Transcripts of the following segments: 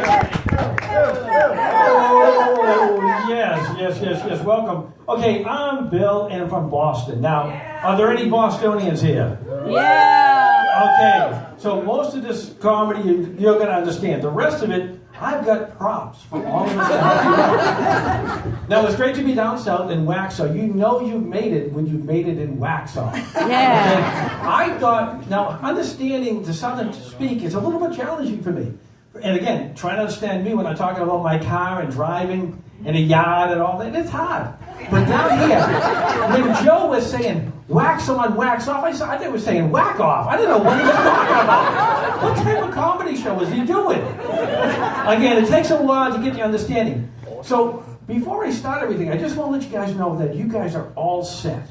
Oh, yes. Welcome. Okay, I'm Bill and I'm from Boston. Now, are there any Bostonians here? Yeah. Okay, so most of this comedy you're going to understand. The rest of it, I've got props from all of us. Now, it's great to be down south in Waxhaw. You know you've made it when you've made it in Waxhaw. Yeah. Okay? I thought, now, understanding the southern speak is a little bit challenging for me. And again, trying to understand me when I'm talking about my car and driving in a yard and all that, it's hard. But down here, when Joe was saying, wax on, wax off, I thought he was saying whack off. I didn't know what he was talking about. What type of comedy show is he doing? Again, it takes a while to get the understanding. So, before I start everything, I just want to let you guys know that you guys are all set.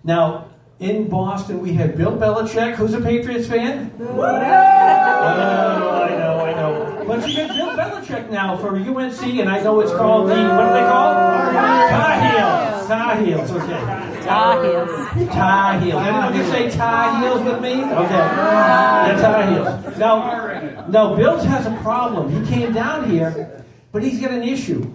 Now, in Boston, we had Bill Belichick, who's a Patriots fan. Oh, I know. But you get Bill Belichick now for UNC, and I know it's called the, what are they called? Tar Heels, okay. Tar Heels. Anyone can say Tar Heels with me? Okay. Yeah, Tar Heels. Now, Bill has a problem. He came down here, but he's got an issue.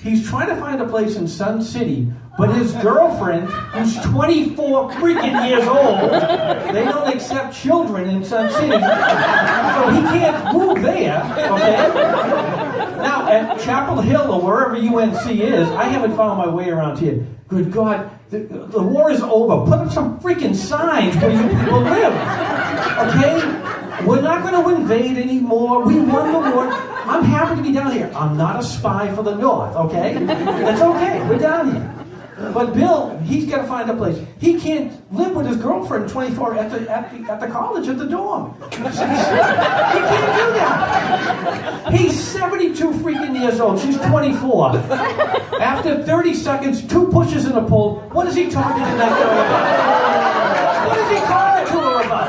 He's trying to find a place in Sun City, but his girlfriend, who's 24 freaking years old, they don't accept children in Sun City, so he can't move there, okay? Now, at Chapel Hill, or wherever UNC is, I haven't found my way around here. Good God, the war is over. Put up some freaking signs where you people live, okay? We're not going to invade anymore. We won the war. I'm happy to be down here. I'm not a spy for the North, okay? That's okay. We're down here. But Bill, he's got to find a place. He can't live with his girlfriend 24 at the college, at the dorm. He can't do that. He's 72 freaking years old. She's 24. After 30 seconds, 2 pushes and a pull, what is he talking to that girl about? What is he talking to her about?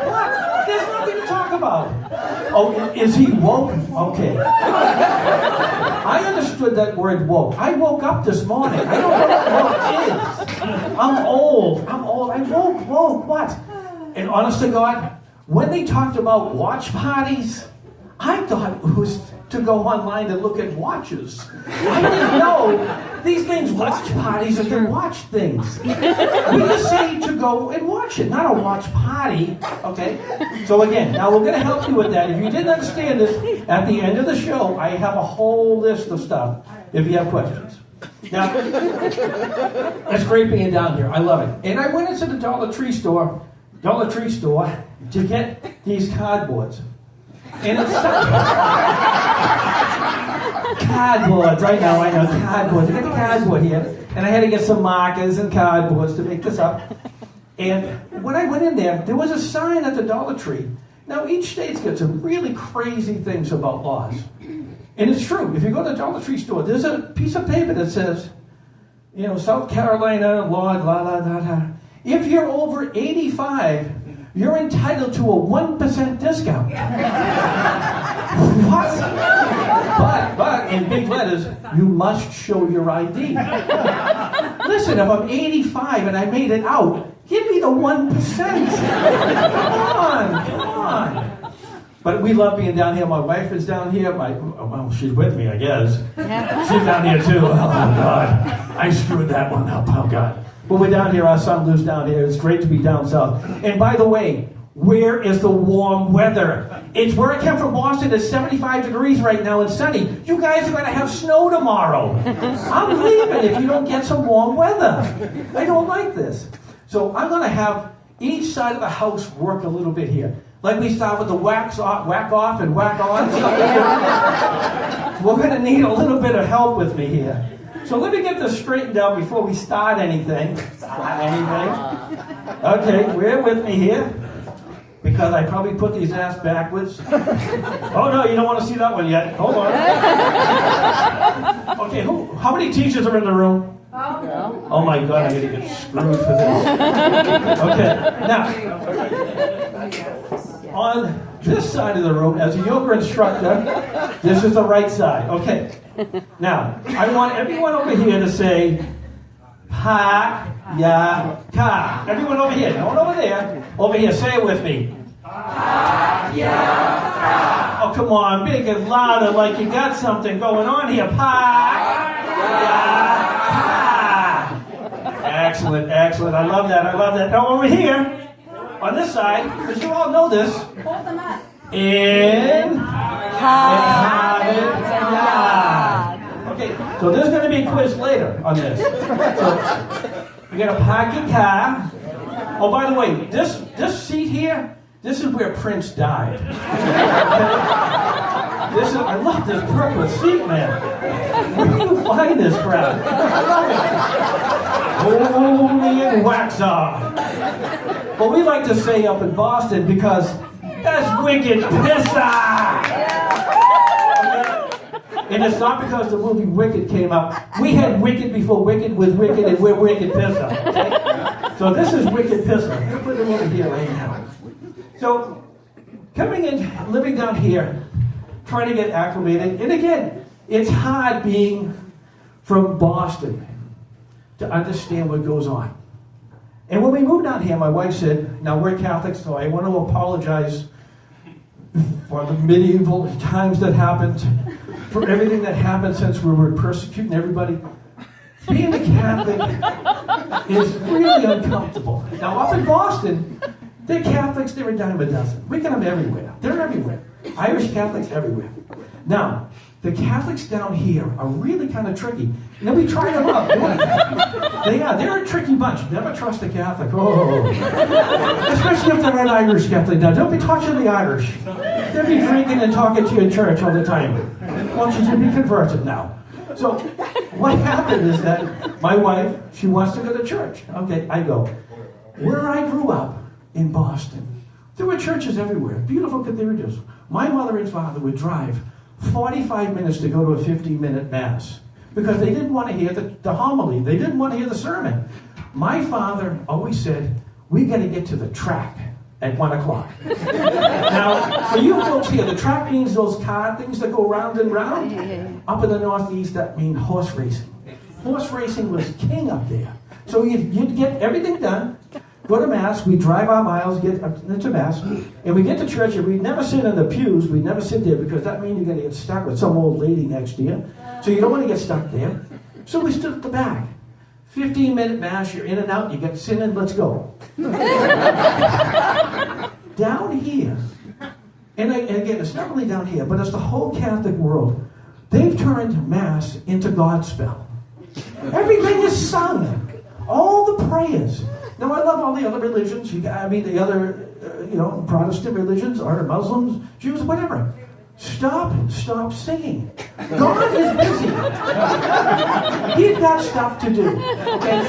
What? There's nothing to talk about. Oh, is he woke? Okay. I understood that word woke. I woke up this morning. I don't know what woke is. I'm old. I woke. What? And honest to God, when they talked about watch parties, I thought it was to go online and look at watches. I didn't know these things watch parties and to watch things. We just say to go and watch it, not a watch party. Okay? So again, now we're going to help you with that. If you didn't understand this, at the end of the show, I have a whole list of stuff if you have questions. Now, it's great being down here. I love it. And I went into the Dollar Tree store to get these cardboards. And it's cardboards, I know, cardboards. I got the cardboard here, and I had to get some markers and cardboards to make this up. And when I went in there was a sign at the Dollar Tree. Now, each state's got some really crazy things about laws. And it's true. If you go to the Dollar Tree store, there's a piece of paper that says, South Carolina law, la, la, la, la. If you're over 85, you're entitled to a 1% discount. What? But in big letters, you must show your ID. Listen, if I'm 85 and I made it out, give me the 1%. Come on. But we love being down here. My wife is down here. Well, she's with me, I guess. Yeah. She's down here too. Oh, God. I screwed that one up. Oh, God. But we're down here. Our son lives down here. It's great to be down south. And by the way, where is the warm weather? It's where I come from, Boston. It's 75 degrees right now and sunny. You guys are going to have snow tomorrow. I'm leaving if you don't get some warm weather. I don't like this. So I'm going to have each side of the house work a little bit here. Like we start with the whack off and whack on. We're going to need a little bit of help with me here. So let me get this straightened out before we start anything. Okay, we're with me here. Because I probably put these ass backwards. Oh no, you don't want to see that one yet. Hold on. Okay, how many teachers are in the room? Oh my God, I'm going to get screwed for this. Okay, now, on this side of the room, as a yoga instructor, this is the right side. Okay, now, I want everyone over here to say, ha, ya, ka. Everyone over here, no one over there. Over here, say it with me. Oh, come on, big and louder, like you got something going on here. Excellent, excellent. I love that. I love that. Now over here, on this side, because you all know this. Hold them up. In. Okay, so there's going to be a quiz later on this. So you got to park your car. Oh, by the way, this seat here, this is where Prince died. Okay? I love this purple seat, man. Where do you find this crap? Holy and wax off. Well, we like to say up in Boston because that's wicked pissa. And it's not because the movie Wicked came out. We had Wicked before Wicked was Wicked, and we're Wicked Pissa. Okay? So this is Wicked Pissa. I'm going to put it over here right now. So, coming in, living down here, trying to get acclimated. And again, it's hard being from Boston to understand what goes on. And when we moved down here, my wife said, now we're Catholics, so I want to apologize for the medieval times that happened, for everything that happened since we were persecuting everybody. Being a Catholic is really uncomfortable. Now, up in Boston, they're Catholics, they're a dime a dozen. We get them everywhere. They're everywhere. Irish Catholics everywhere. Now, the Catholics down here are really kind of tricky. And then we try them out. They're a tricky bunch. Never trust a Catholic. Oh. Especially if they're an Irish Catholic. Now, don't be touching the Irish. They'll be drinking and talking to your church all the time. Want you to be converted now. So, what happened is that my wife, she wants to go to church. Okay, I go. Where I grew up in Boston, there were churches everywhere, beautiful cathedrals. My mother and father would drive 45 minutes to go to a 15-minute mass because they didn't want to hear the homily. They didn't want to hear the sermon. My father always said, we got to get to the track at 1 o'clock. Now, for you folks here, the track means those car things that go round and round. Up in the Northeast, that means horse racing. Horse racing was king up there. So you'd get everything done, go to Mass, we drive our miles, get into Mass, and we get to church, and we never sit in the pews, we never sit there, because that means you're going to get stuck with some old lady next to you. So you don't want to get stuck there. So we stood at the back. 15-minute Mass, you're in and out, you get sin in, let's go. Down here, and again, it's not really down here, but it's the whole Catholic world. They've turned Mass into Godspell. Everything is sung. All the prayers. Now, I love all the other religions. The other, Protestant religions, or Muslims, Jews, whatever. Stop singing. God is busy. He's got stuff to do. Okay?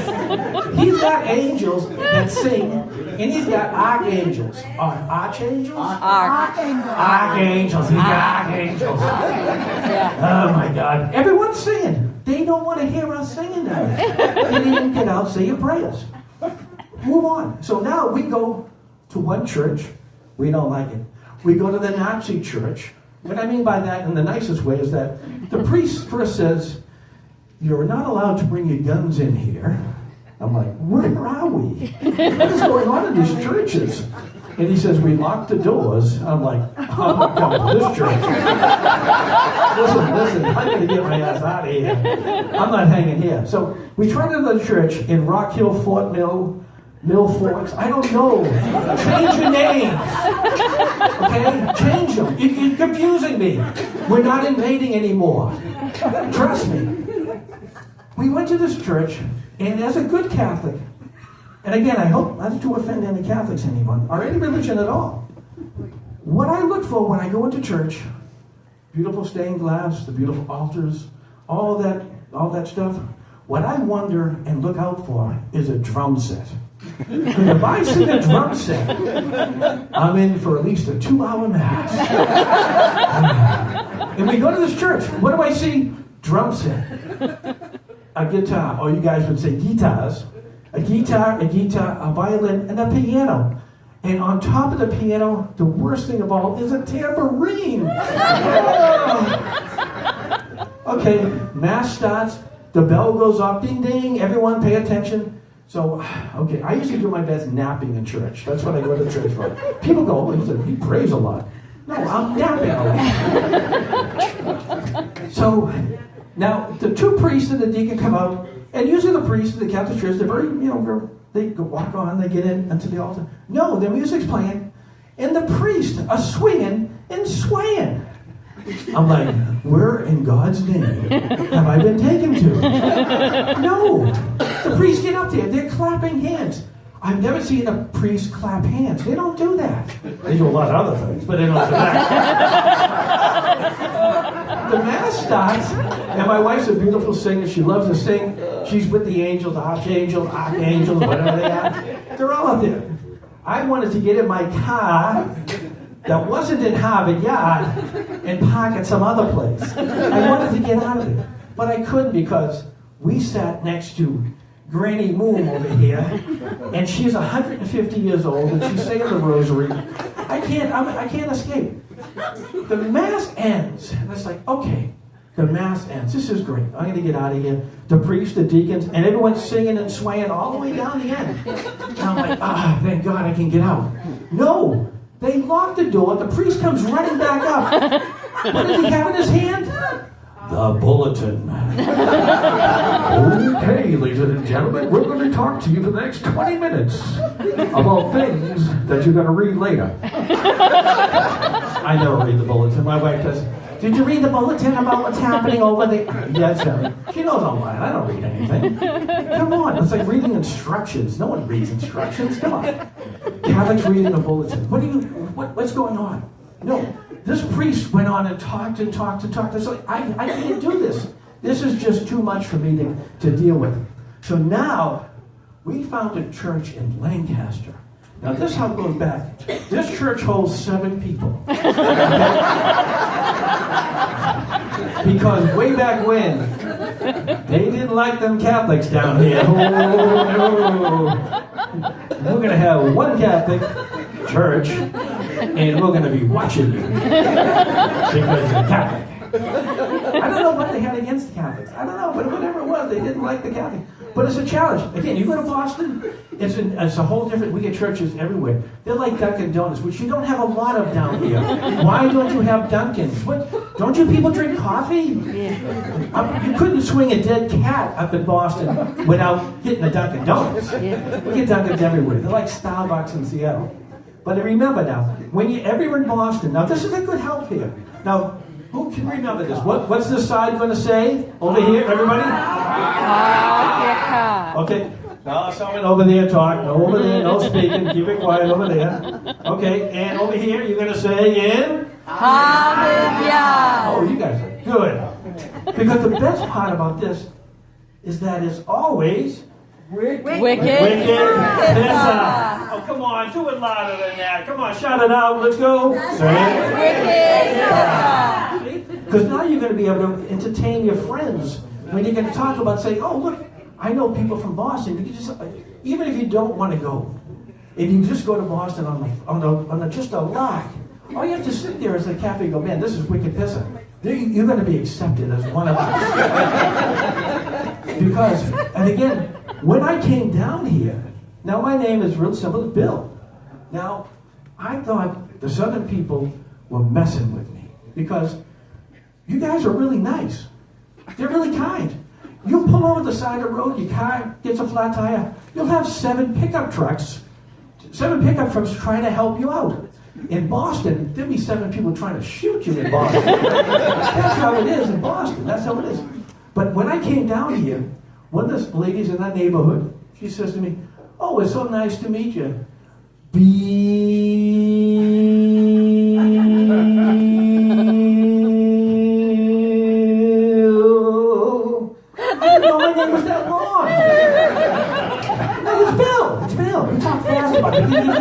He's got angels that sing, and he's got archangels. Archangels? Archangels. He's got archangels. Oh my God. Everyone's singing. They don't want to hear us singing now. They didn't even get out, say your prayers. Move on. So now we go to one church. We don't like it. We go to the Nazi church. What I mean by that in the nicest way is that the priest first says, you're not allowed to bring your guns in here. I'm like, where are we? What is going on in these churches? And he says, we locked the doors. I'm like, I'm not coming to this church. Listen, I'm going to get my ass out of here. I'm not hanging here. So we tried another church in Rock Hill, Fort Mill Forks. I don't know. Change your names. Okay? Change them. You're confusing me. We're not invading anymore. Trust me. We went to this church, and as a good Catholic, and again, I hope not to offend any Catholics, anyone, or any religion at all. What I look for when I go into church, beautiful stained glass, the beautiful altars, all that stuff, what I wonder and look out for is a drum set. Because if I see a drum set, I'm in for at least a 2-hour mass. And we go to this church. What do I see? Drum set. A guitar, or you guys would say guitars. A guitar, a violin, and a piano. And on top of the piano, the worst thing of all is a tambourine. Okay, Mass starts. The bell goes off. Ding, ding. Everyone pay attention. So, okay, I usually do my best napping in church. That's what I go to church for. People go, oh, he prays a lot. No, I'm napping a lot. So, now, the two priests and the deacon come out, and usually the priests in the Catholic Church, they're very, they walk on, they get into the altar. No, the music's playing, and the priests are swinging and swaying. I'm like, where in God's name have I been taken to? No. The priests get up there. They're clapping hands. I've never seen a priest clap hands. They don't do that. They do a lot of other things, but they don't do that. The Mass starts, and my wife's a beautiful singer. She loves to sing. She's with the angels, the archangels, whatever they are. They're all up there. I wanted to get in my car that wasn't in Harvard Yard and park at some other place. I wanted to get out of there. But I couldn't because we sat next to Granny Moon over here, and she's 150 years old, and she's saying the rosary. I can't escape. The Mass ends, and it's like, okay, the Mass ends. This is great. I'm going to get out of here. The priests, the deacons, and everyone's singing and swaying all the way down the end. And I'm like, thank God I can get out. No. They lock the door. The priest comes running back up. What does he have in his hand? The bulletin. Okay, ladies and gentlemen, we're going to talk to you for the next 20 minutes about things that you're going to read later. I never read the bulletin. My wife does. Did you read the bulletin about what's happening over there? Yes, honey. She knows I'm lying. I don't read anything. Come on. It's like reading instructions. No one reads instructions. Come on. Catholics reading a bulletin. What's going on? No. This priest went on and talked. It's like, I can't do this. This is just too much for me to deal with. So now, we found a church in Lancaster. Now this how it goes back. This church holds 7 people. Because way back when, they didn't like them Catholics down here. Oh, no. We're going to have one Catholic church, and we're going to be watching you. Because you're Catholic. I don't know what they had against the Catholics. I don't know, but whatever it was, they didn't like the Catholics. But it's a challenge. Again, you go to Boston, it's a whole different, we get churches everywhere. They're like Dunkin' Donuts, which you don't have a lot of down here. Why don't you have Dunkins? Don't you people drink coffee? Yeah. You couldn't swing a dead cat up in Boston without hitting a Dunkin' Donuts. Yeah. We get Dunkins everywhere. They're like Starbucks in Seattle. But remember now, when you're everywhere in Boston, now this is a good help here. Now, who can remember this? What's this side going to say? Over here, everybody? Okay. Now someone over there talk. No over there, no speaking. Keep it quiet over there. Okay, and over here you're going to say in? Hallelujah. Oh, you guys are good. Because the best part about this is that it's always wicked. Oh, come on, do it louder than that. Come on, shout it out. Let's go. Because now you're going to be able to entertain your friends when you're going to talk about, say, oh, look, I know people from Boston. You can just, even if you don't want to go, if you just go to Boston on just a lark, all you have to sit there as a cafe and go, man, this is wicked pissa. You're going to be accepted as one of us. Because, and again, when I came down here, now my name is real simple, it's Bill. Now, I thought the Southern people were messing with me because you guys are really nice. They're really kind. You pull over the side of the road, your car gets a flat tire, you'll have 7 pickup trucks trying to help you out. In Boston, there'll be 7 people trying to shoot you in Boston. That's how it is in Boston. That's how it is. But when I came down here, one of the ladies in that neighborhood, she says to me, oh, it's so nice to meet you. Bill. I didn't know my name was that long. No, it's Bill. It's Bill. You talk fast about it. You need to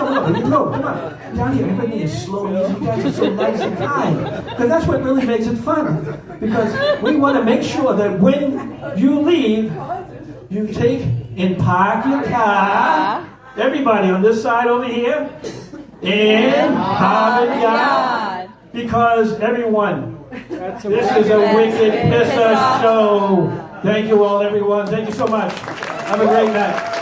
go. Come on. Down here, everybody is slow and easy. You guys are so nice and kind. Because that's what really makes it fun. Because we want to make sure that when you leave, you take and park your car. Everybody on this side over here. In Harvard Yard. Because everyone, this is a wicked pissa show. Thank you all, everyone. Thank you so much. Have a great night.